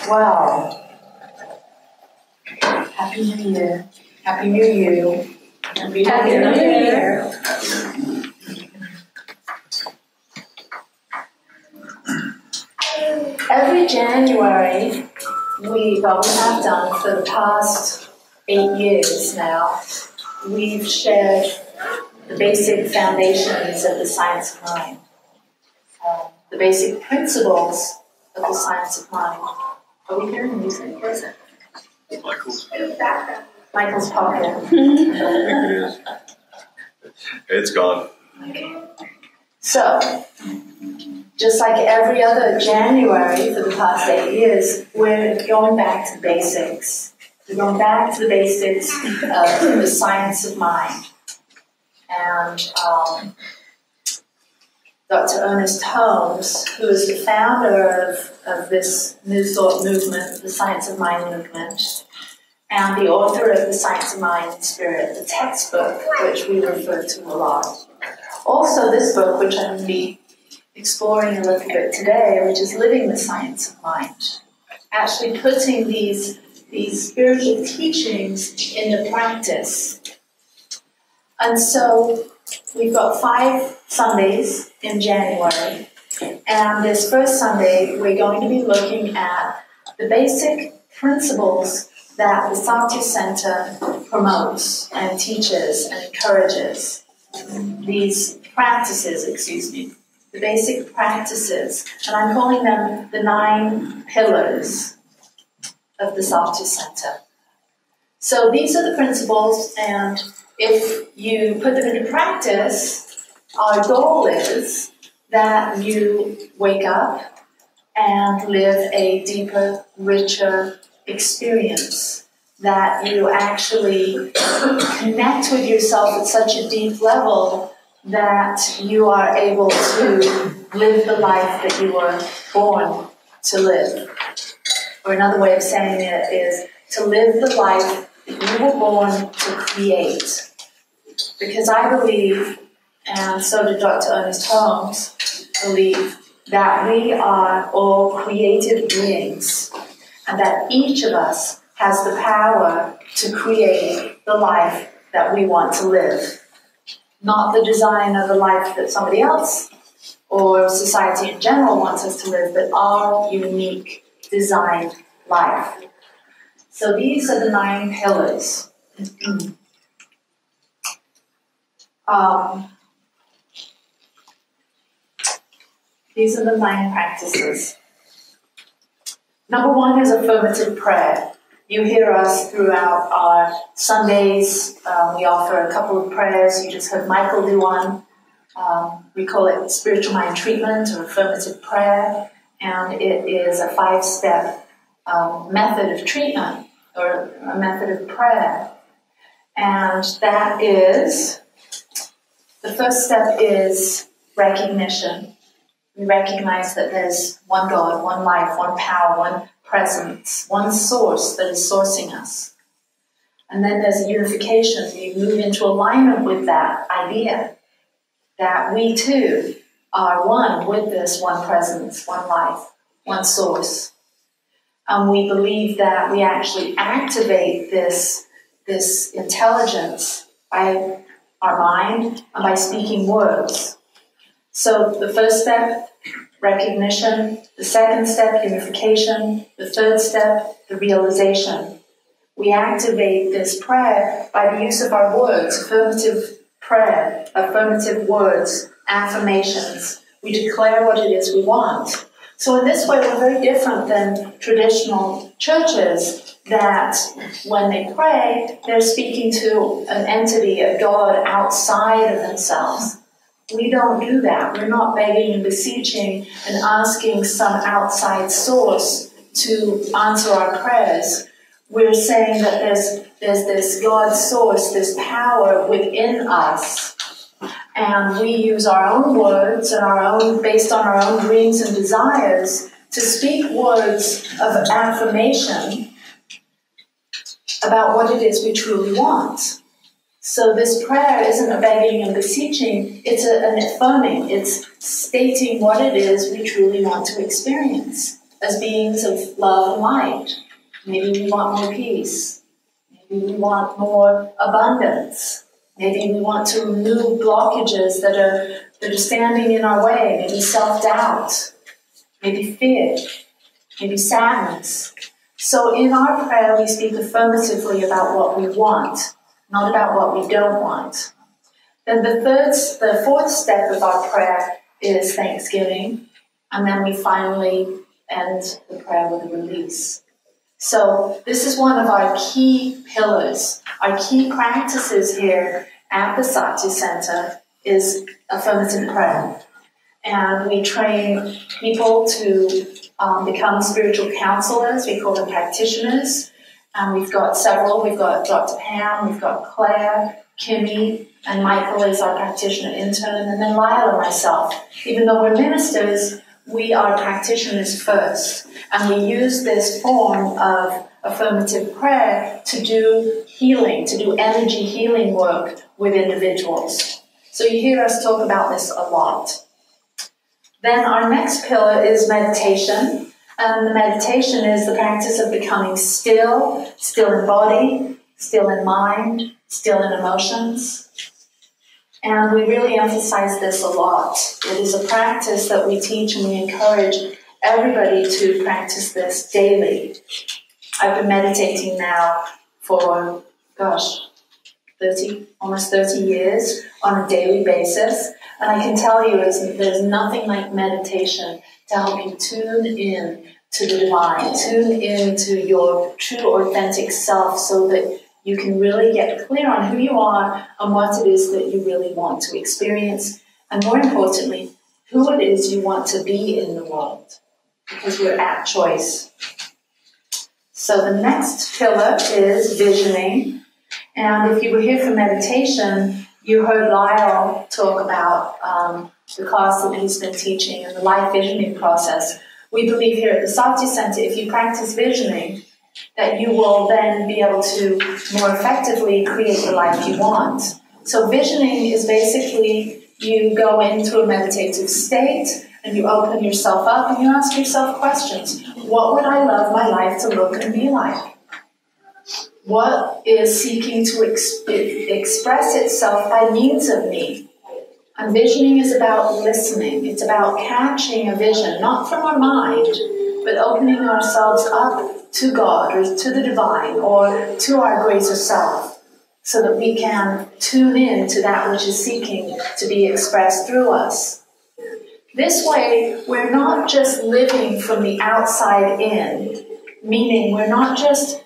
Wow. Happy New Year. Happy New You. Happy New Year. Every January, we have done for the past 8 years now, we've shared the basic foundations of the science of mind, the basic principles of the science of mind. Are we hearing music? Where is it? Michael's pocket. It's gone. Okay. So, just like every other January for the past 8 years, we're going back to the basics. We're going back to the basics of the science of mind. And Dr. Ernest Holmes, who is the founder of this New Thought movement, the Science of Mind movement, and the author of The Science of Mind and Spirit, the textbook, which we refer to a lot. Also, this book, which I'm going to be exploring a little bit today, which is Living the Science of Mind, actually putting these spiritual teachings into practice. And so we've got 5 Sundays in January, and this first Sunday we're going to be looking at the basic principles that the Satya Center promotes and teaches and encourages. These practices, the basic practices, and I'm calling them the 9 pillars of the Satya Center. So these are the principles, and if you put them into practice, our goal is that you wake up and live a deeper, richer experience, that you actually connect with yourself at such a deep level that you are able to live the life that you were born to live. Or another way of saying it is to live the life that you were born to create. Because I believe, and so did Dr. Ernest Holmes, believe that we are all creative beings, and that each of us has the power to create the life that we want to live. Not the design of the life that somebody else or society in general wants us to live, but our unique designed life. So these are the 9 pillars. These are the 9 practices. Number 1 is affirmative prayer. You hear us throughout our Sundays. We offer a couple of prayers. You just heard Michael do one. We call it spiritual mind treatment or affirmative prayer. And it is a 5-step method of treatment or a method of prayer. And that is, the first step is recognition. We recognize that there's one God, one life, one power, one presence, one source that is sourcing us. And then there's a unification. We move into alignment with that idea that we too are one with this one presence, one life, one source. And we believe that we actually activate this intelligence by our mind and by speaking words. So the first step, recognition. The second step, unification. The third step, the realization. We activate this prayer by the use of our words, affirmative prayer, affirmative words, affirmations. We declare what it is we want. So in this way, we're very different than traditional churches that when they pray, they're speaking to an entity, a God outside of themselves. We don't do that. We're not begging and beseeching and asking some outside source to answer our prayers. We're saying that there's this God source, this power within us. And we use our own words and based on our own dreams and desires to speak words of affirmation about what it is we truly want. So this prayer isn't a begging and beseeching, it's an affirming. It's stating what it is we truly want to experience. as beings of love and light. Maybe we want more peace. Maybe we want more abundance. Maybe we want to remove blockages that are standing in our way. Maybe self-doubt. Maybe fear. Maybe sadness. So in our prayer, we speak affirmatively about what we want, not about what we don't want. Then the fourth step of our prayer is thanksgiving, and then we finally end the prayer with a release. So this is one of our key pillars. Our key practices here at the Satya Center is affirmative prayer. And we train people to become spiritual counselors. We call them practitioners. And we've got several. We've got Dr. Pam, we've got Claire, Kimmy, and Michael is our practitioner intern, and then Lyle and myself. Even though we're ministers, we are practitioners first. And we use this form of affirmative prayer to do healing, to do energy healing work with individuals. So you hear us talk about this a lot. Then our next pillar is meditation. And the meditation is the practice of becoming still in body, still in mind, still in emotions. And we really emphasize this a lot. It is a practice that we teach, and we encourage everybody to practice this daily. I've been meditating now for, almost 30 years on a daily basis. And I can tell you there's nothing like meditation to help you tune in to the divine, tune into your true authentic self so that you can really get clear on who you are and what it is that you really want to experience. And more importantly, who it is you want to be in the world. Because we're at choice. So the next pillar is visioning. And if you were here for meditation, you heard Lyle talk about the class that he's been teaching and the life visioning process. We believe here at the Satya Center, if you practice visioning, that you will then be able to more effectively create the life you want. So visioning is basically you go into a meditative state and you open yourself up and you ask yourself questions. What would I love my life to look and be like? What is seeking to express itself by means of me? And visioning is about listening. It's about catching a vision, not from our mind, but opening ourselves up to God or to the divine or to our greater self so that we can tune in to that which is seeking to be expressed through us. This way, we're not just living from the outside in, meaning we're not just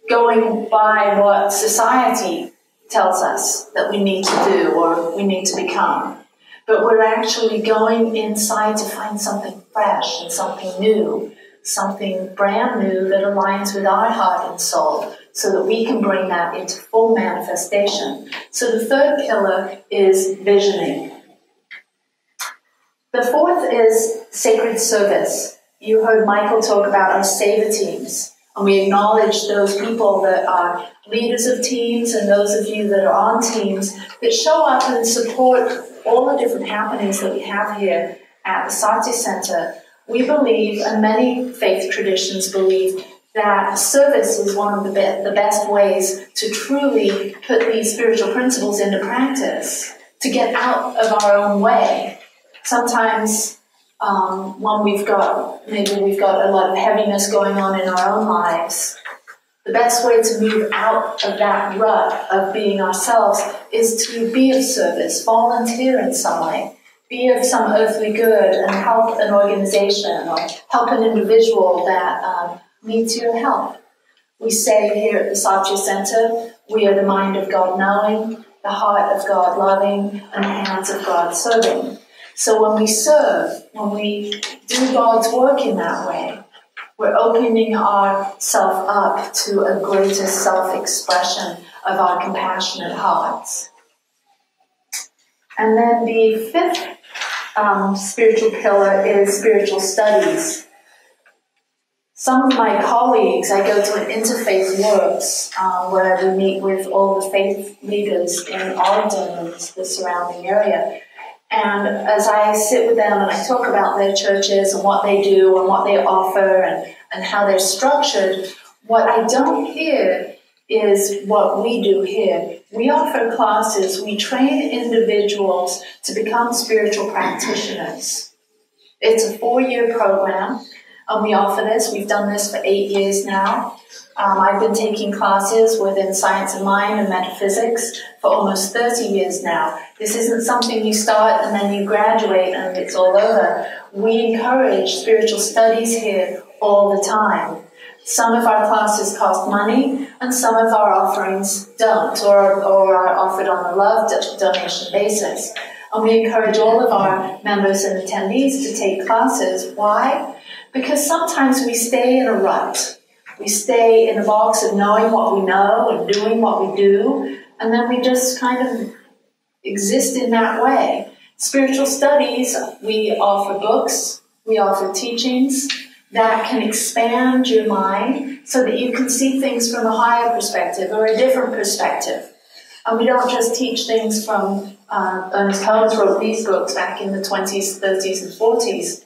going by what society tells us that we need to do or we need to become. But we're actually going inside to find something fresh and something new, something brand new that aligns with our heart and soul so that we can bring that into full manifestation. So the third pillar is visioning. The fourth is sacred service. You heard Michael talk about our Savor teams. And we acknowledge those people that are leaders of teams and those of you that are on teams that show up and support all the different happenings that we have here at the Satya Center. We believe, and many faith traditions believe, that service is one of the best ways to truly put these spiritual principles into practice, to get out of our own way. Sometimes when we've got a lot of heaviness going on in our own lives, the best way to move out of that rut of being ourselves is to be of service, volunteer in some way, be of some earthly good and help an organization or help an individual that needs your help. We say here at the Satya Center, we are the mind of God knowing, the heart of God loving, and the hands of God serving. So when we serve, when we do God's work in that way, we're opening ourselves up to a greater self-expression of our compassionate hearts. And then the fifth spiritual pillar is spiritual studies. Some of my colleagues, I go to an interfaith works where we meet with all the faith leaders in Ogden and the surrounding area. And as I sit with them and I talk about their churches and what they do and what they offer and how they're structured, what I don't hear is what we do here. We offer classes, we train individuals to become spiritual practitioners. It's a 4-year program, and we offer this. We've done this for 8 years now. I've been taking classes within science of mind and metaphysics for almost 30 years now. This isn't something you start and then you graduate and it's all over. We encourage spiritual studies here all the time. Some of our classes cost money and some of our offerings don't, or are offered on a love donation basis. And we encourage all of our members and attendees to take classes. Why? Because sometimes we stay in a rut. We stay in a box of knowing what we know and doing what we do, and then we just kind of exist in that way. Spiritual studies, we offer books, we offer teachings that can expand your mind so that you can see things from a higher perspective or a different perspective. And we don't just teach things from, Ernest Holmes wrote these books back in the 20s, 30s, and 40s.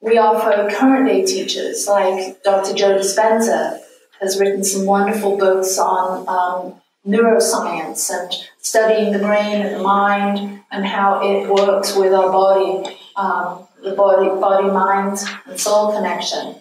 We offer current day teachers like Dr. Joe Dispenza has written some wonderful books on neuroscience and studying the brain and the mind and how it works with our body, the body, mind, and soul connection.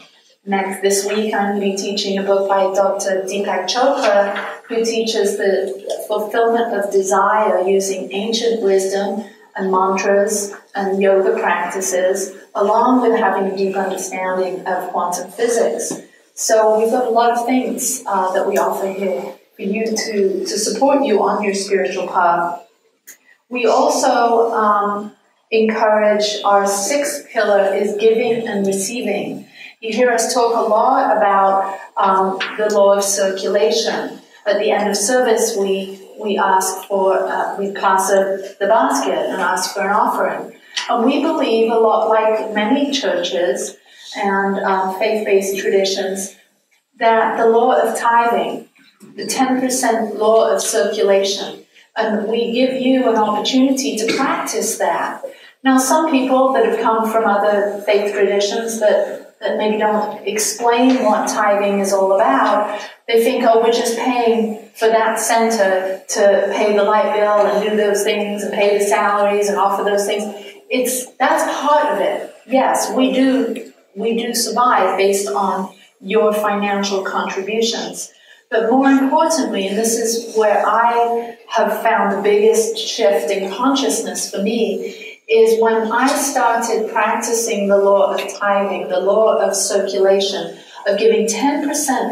This week I'm going to be teaching a book by Dr. Deepak Chopra, who teaches the fulfillment of desire using ancient wisdom and mantras and yoga practices, along with having a deep understanding of quantum physics. So we've got a lot of things that we offer here for you to support you on your spiritual path. We also encourage, our sixth pillar is giving and receiving. You hear us talk a lot about the law of circulation. At the end of service, we ask for, we pass the basket and ask for an offering. And we believe a lot, like many churches and faith-based traditions, that the law of tithing, the 10% law of circulation, and we give you an opportunity to practice that. Now, some people that have come from other faith traditions that maybe don't explain what tithing is all about, they think, oh, we're just paying for that center to pay the light bill and do those things and pay the salaries and offer those things. That's part of it. Yes, we do survive based on your financial contributions. But more importantly, and this is where I have found the biggest shift in consciousness for me, is when I started practicing the law of tithing, the law of circulation, of giving 10%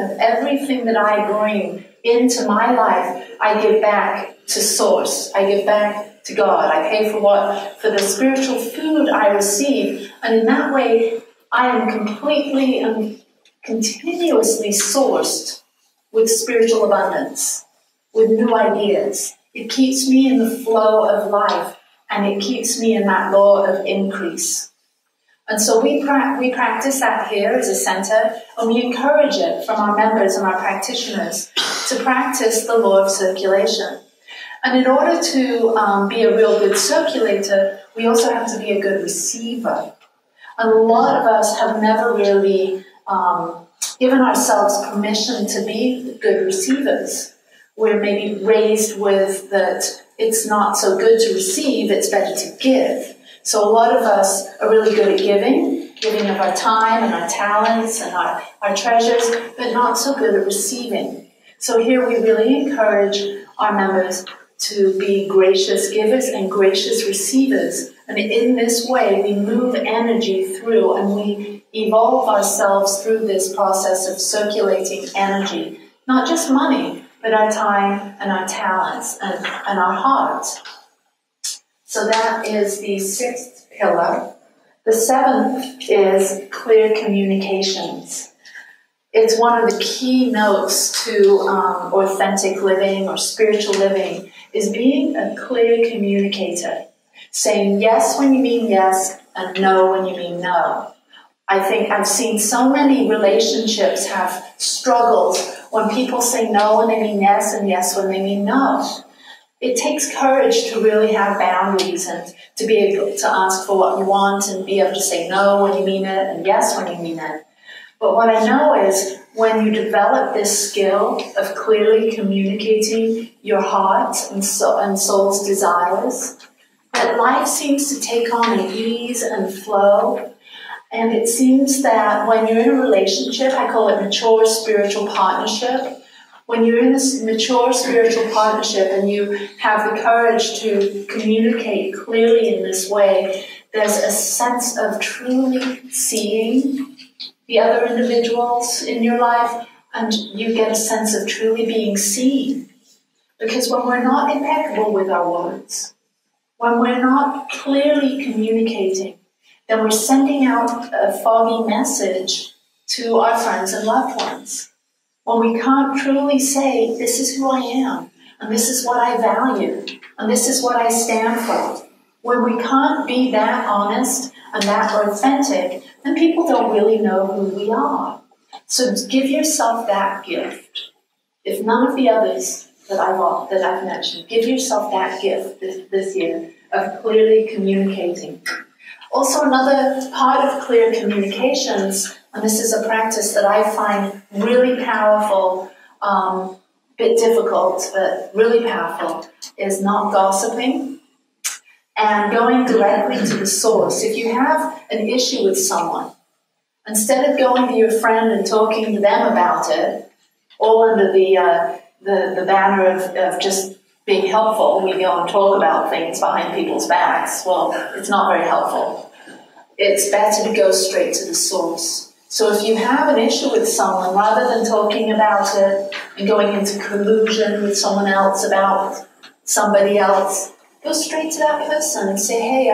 of everything that I bring into my life, I give back to Source. I give back to God. I pay for the spiritual food I receive. And in that way, I am completely and continuously sourced with spiritual abundance, with new ideas. It keeps me in the flow of life, and it keeps me in that law of increase. And so we practice that here as a center, and we encourage it from our members and our practitioners to practice the law of circulation. And in order to be a real good circulator, we also have to be a good receiver. And a lot of us have never really given ourselves permission to be good receivers. We're maybe raised with that it's not so good to receive, it's better to give. So a lot of us are really good at giving of our time and our talents and our treasures, but not so good at receiving. So here we really encourage our members to be gracious givers and gracious receivers. And in this way, we move energy through and we evolve ourselves through this process of circulating energy. Not just money, but our time and our talents and our hearts. So that is the sixth pillar. The seventh is clear communications. It's one of the key notes to authentic living or spiritual living is being a clear communicator. Saying yes when you mean yes and no when you mean no. I think I've seen so many relationships have struggles when people say no when they mean yes and yes when they mean no. It takes courage to really have boundaries and to be able to ask for what you want and be able to say no when you mean it and yes when you mean it. But what I know is when you develop this skill of clearly communicating your heart and soul's desires, that life seems to take on an ease and flow. And it seems that when you're in a relationship, I call it mature spiritual partnership, when you're in this mature spiritual partnership and you have the courage to communicate clearly in this way, there's a sense of truly seeing the other individuals in your life, and you get a sense of truly being seen. Because when we're not impeccable with our words, when we're not clearly communicating, then we're sending out a foggy message to our friends and loved ones. When we can't truly say, this is who I am, and this is what I value, and this is what I stand for. When we can't be that honest and that authentic, then people don't really know who we are. So give yourself that gift. If none of the others that I've mentioned, give yourself that gift this year of clearly communicating. Also, another part of clear communications, and this is a practice that I find really powerful, bit difficult, but really powerful, is not gossiping and going directly to the source. If you have an issue with someone, instead of going to your friend and talking to them about it, all under the banner of just being helpful, we go and talk about things behind people's backs. Well, it's not very helpful. It's better to go straight to the source. So if you have an issue with someone, rather than talking about it and going into collusion with someone else about somebody else, go straight to that person and say, hey,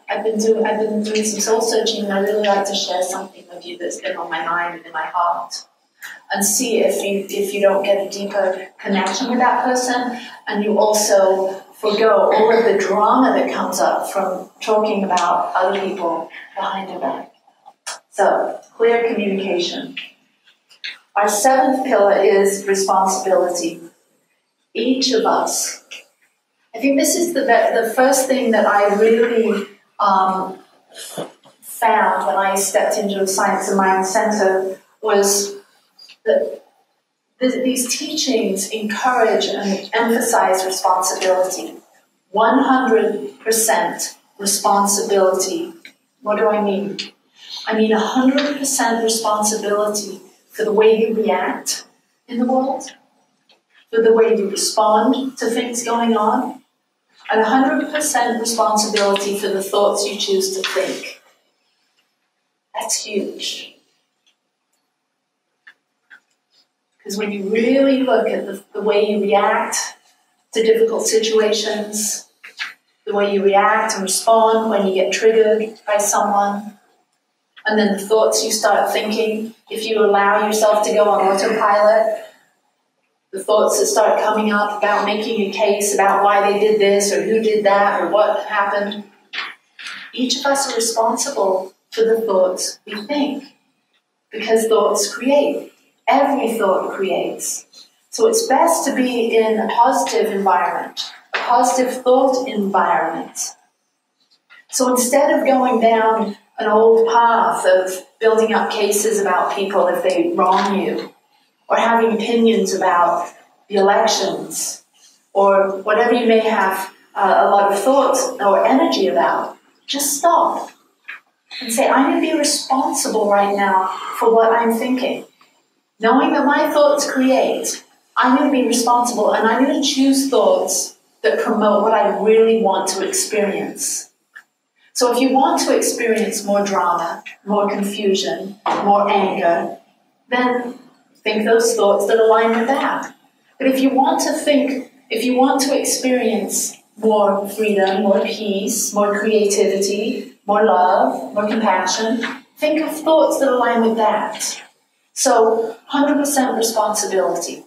I've been doing some soul searching, and I really like to share something with you that's been on my mind and in my heart. And see if you don't get a deeper connection with that person, and you also forgo all of the drama that comes up from talking about other people behind your back. So, clear communication. Our seventh pillar is responsibility. Each of us. I think this is the first thing that I really found when I stepped into the Science of Mind Center was that these teachings encourage and emphasize responsibility. 100% responsibility. What do I mean? I mean 100% responsibility for the way you react in the world, for the way you respond to things going on, and 100% responsibility for the thoughts you choose to think. That's huge. Because when you really look at the way you react to difficult situations, the way you react and respond when you get triggered by someone, and then the thoughts you start thinking, if you allow yourself to go on autopilot, the thoughts that start coming up about making a case about why they did this or who did that or what happened, each of us are responsible for the thoughts we think, because thoughts create. Every thought creates. So it's best to be in a positive environment, a positive thought environment. So instead of going down an old path of building up cases about people if they wrong you, or having opinions about the elections, or whatever you may have a lot of thoughts or energy about, just stop and say, I'm going to be responsible right now for what I'm thinking. Knowing that my thoughts create, I'm going to be responsible, and I'm going to choose thoughts that promote what I really want to experience. So if you want to experience more drama, more confusion, more anger, then think those thoughts that align with that. But if you want to experience more freedom, more peace, more creativity, more love, more compassion, think of thoughts that align with that. So 100% responsibility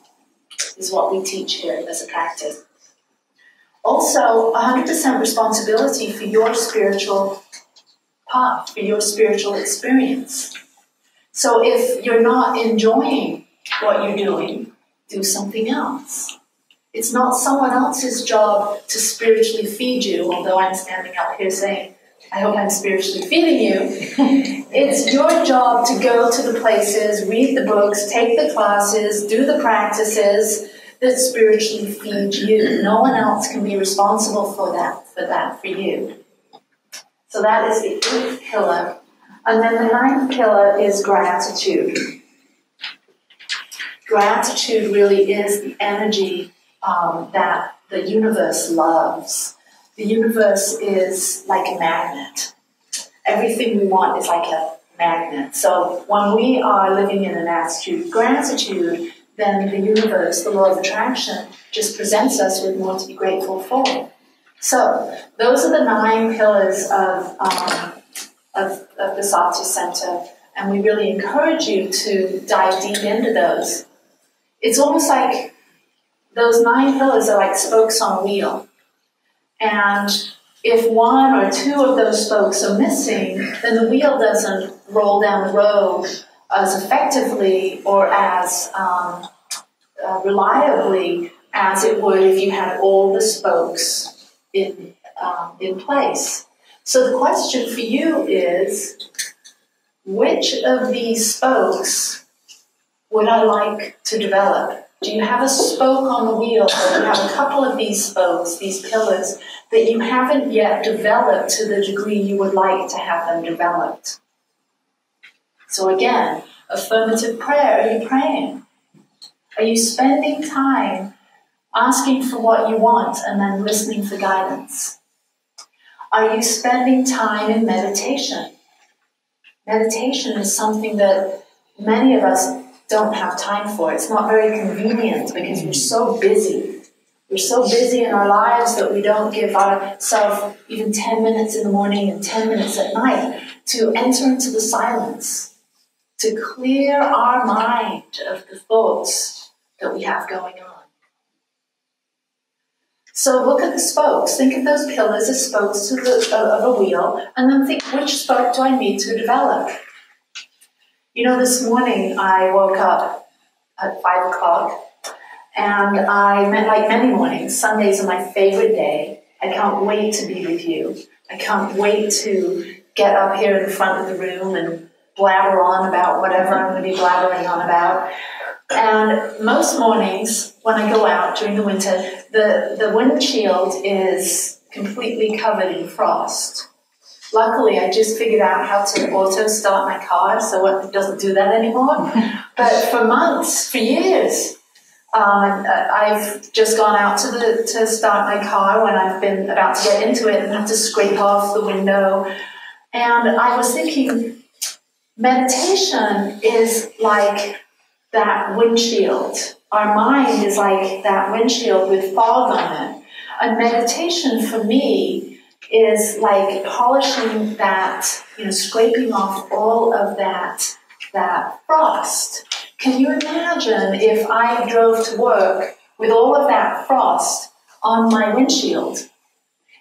is what we teach here as a practice. Also, 100% responsibility for your spiritual path, for your spiritual experience. So if you're not enjoying what you're doing, do something else. It's not someone else's job to spiritually feed you, although I'm standing up here saying, I hope I'm spiritually feeding you. It's your job to go to the places, read the books, take the classes, do the practices that spiritually feed you. No one else can be responsible for that for you. So that is the 8th pillar. And then the 9th pillar is gratitude. Gratitude really is the energy that the universe loves. The universe is like a magnet. Everything we want is like a magnet. So when we are living in an attitude of gratitude, then the universe, the law of attraction, just presents us with more to be grateful for. So those are the 9 pillars of the Satya Center, and we really encourage you to dive deep into those. It's almost like those 9 pillars are like spokes on a wheel. And if 1 or 2 of those spokes are missing, then the wheel doesn't roll down the road as effectively or as reliably as it would if you had all the spokes in place. So the question for you is, which of these spokes would I like to develop? Do you have a spoke on the wheel, or do you have a couple of these spokes, these pillars, that you haven't yet developed to the degree you would like to have them developed? So again, affirmative prayer. Are you praying? Are you spending time asking for what you want and then listening for guidance? Are you spending time in meditation? Meditation is something that many of us don't have time for. It's not very convenient because we're so busy. We're so busy in our lives that we don't give ourselves even 10 minutes in the morning and 10 minutes at night to enter into the silence, to clear our mind of the thoughts that we have going on. So look at the spokes. Think of those pillars as spokes of a wheel, and then think, which spoke do I need to develop? You know, this morning I woke up at 5 o'clock, and like many mornings, Sundays are my favorite day. I can't wait to be with you. I can't wait to get up here in the front of the room and blabber on about whatever I'm going to be blabbering on about. And most mornings, when I go out during the winter, the windshield is completely covered in frost. Luckily, I just figured out how to auto-start my car, so it doesn't do that anymore. But for months, for years, I've just gone out to start my car when I've been about to get into it and have to scrape off the window. And I was thinking, meditation is like that windshield. Our mind is like that windshield with fog on it. And meditation for me is like polishing that, scraping off all of that frost. Can you imagine if I drove to work with all of that frost on my windshield?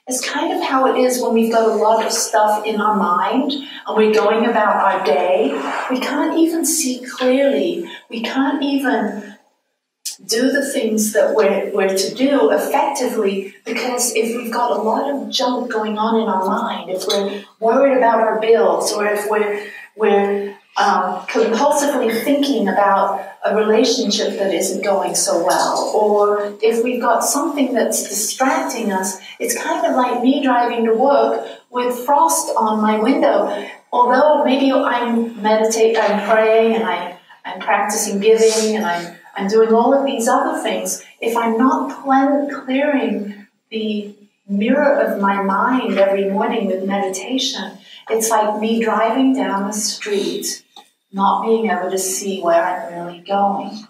It's kind of how it is when we've got a lot of stuff in our mind and we're going about our day. We can't even see clearly. We can't even do the things that we're to do effectively, because if we've got a lot of junk going on in our mind, if we're worried about our bills, or if we're compulsively thinking about a relationship that isn't going so well, or if we've got something that's distracting us, it's kind of like me driving to work with frost on my window. Although maybe I'm praying, and I'm practicing giving, and I'm doing all of these other things, if I'm not clearing the mirror of my mind every morning with meditation, it's like me driving down the street, not being able to see where I'm really going.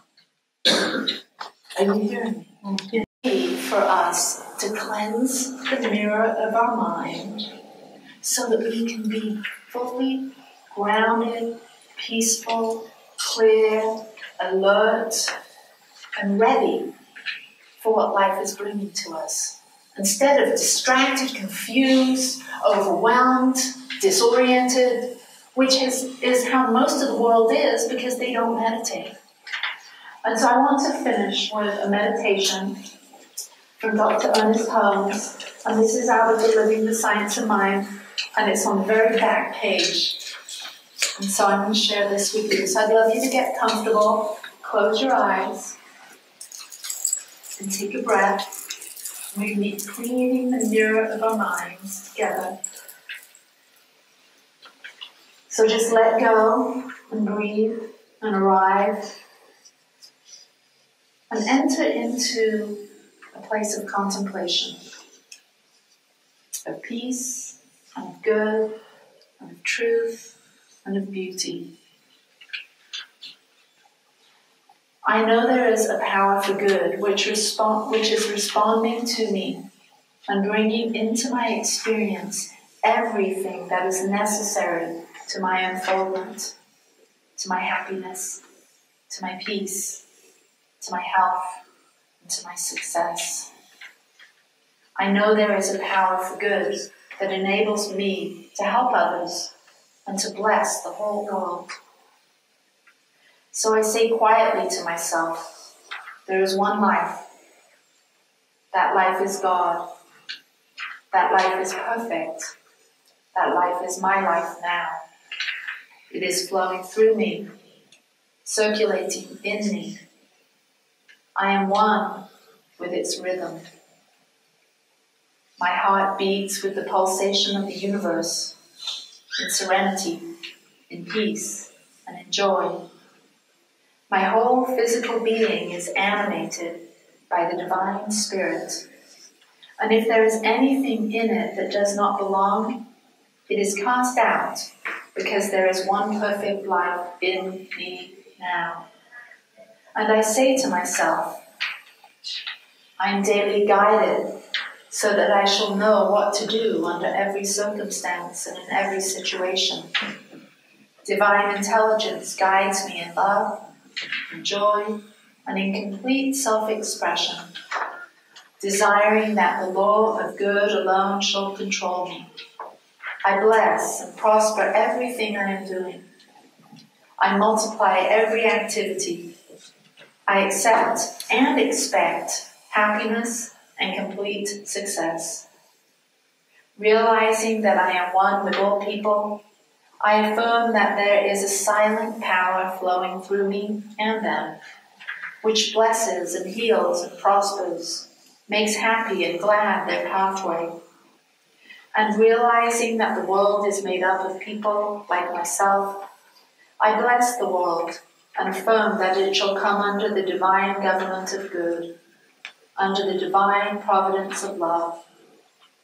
Are you hearing me? It's need for us to cleanse the mirror of our mind so that we can be fully grounded, peaceful, clear, alert, and ready for what life is bringing to us. Instead of distracted, confused, overwhelmed, disoriented, which is how most of the world is because they don't meditate. And so I want to finish with a meditation from Dr. Ernest Holmes, and this is out of the Living the Science of Mind, and it's on the very back page. And so I'm going to share this with you. So I'd love you to get comfortable, close your eyes, and take a breath. We're cleaning the mirror of our minds together. So just let go and breathe and arrive and enter into a place of contemplation, of peace, and of good, and of truth, and of beauty. I know there is a power for good which is responding to me and bringing into my experience everything that is necessary to my unfoldment, to my happiness, to my peace, to my health, and to my success. I know there is a power for good that enables me to help others and to bless the whole world. So I say quietly to myself, there is one life. That life is God. That life is perfect. That life is my life now. It is flowing through me, circulating in me. I am one with its rhythm. My heart beats with the pulsation of the universe, in serenity, in peace, and in joy. My whole physical being is animated by the Divine Spirit. And if there is anything in it that does not belong, it is cast out, because there is one perfect life in me now. And I say to myself, I am daily guided so that I shall know what to do under every circumstance and in every situation. Divine intelligence guides me in love, in joy, and in complete self-expression, desiring that the law of good alone shall control me. I bless and prosper everything I am doing. I multiply every activity. I accept and expect happiness and complete success. Realizing that I am one with all people, I affirm that there is a silent power flowing through me and them, which blesses and heals and prospers, makes happy and glad their pathway. And realizing that the world is made up of people like myself, I bless the world and affirm that it shall come under the divine government of good, under the divine providence of love,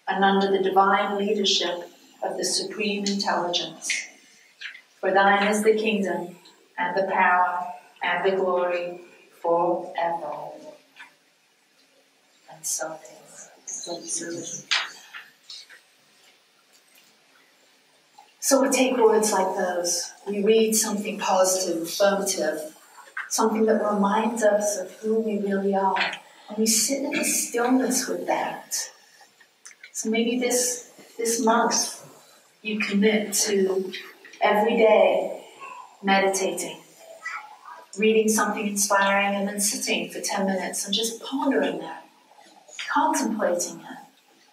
and under the divine leadership of the supreme intelligence. For thine is the kingdom, and the power, and the glory, forever. And so it is. So we take words like those. We read something positive, affirmative, something that reminds us of who we really are. And we sit in the stillness with that. So maybe this month you commit to every day meditating, reading something inspiring, and then sitting for 10 minutes and just pondering that, contemplating it,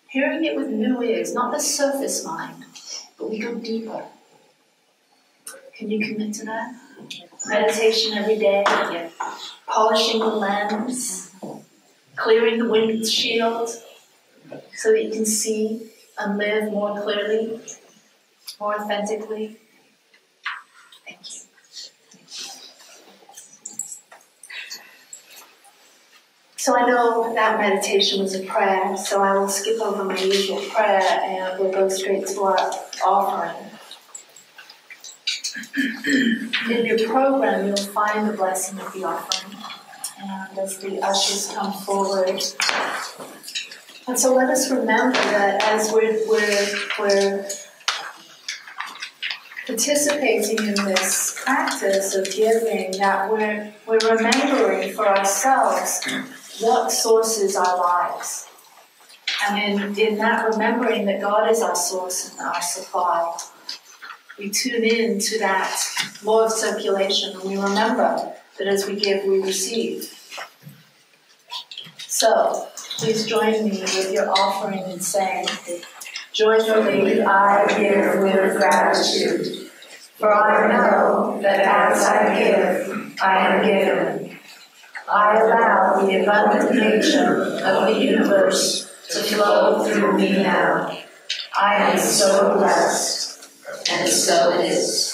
hearing it with new ears, not the surface mind, but we go deeper. Can you commit to that? Meditation every day, polishing the lens, clearing the windshield so that you can see and live more clearly, more authentically. Thank you. So I know that meditation was a prayer, so I will skip over my usual prayer and we'll go straight to our offering. In your program, you'll find the blessing of the offering, and as the ushers come forward. And so let us remember that as we're participating in this practice of giving, that we're remembering for ourselves what source is our lives. And in that remembering that God is our source and our supply, we tune in to that law of circulation, and we remember that as we give, we receive. So, Please join me with your offering and saying, joyfully I give with gratitude, for I know that as I give, I am given. I allow the abundant nature of the universe to flow through me now. I am so blessed, and so it is.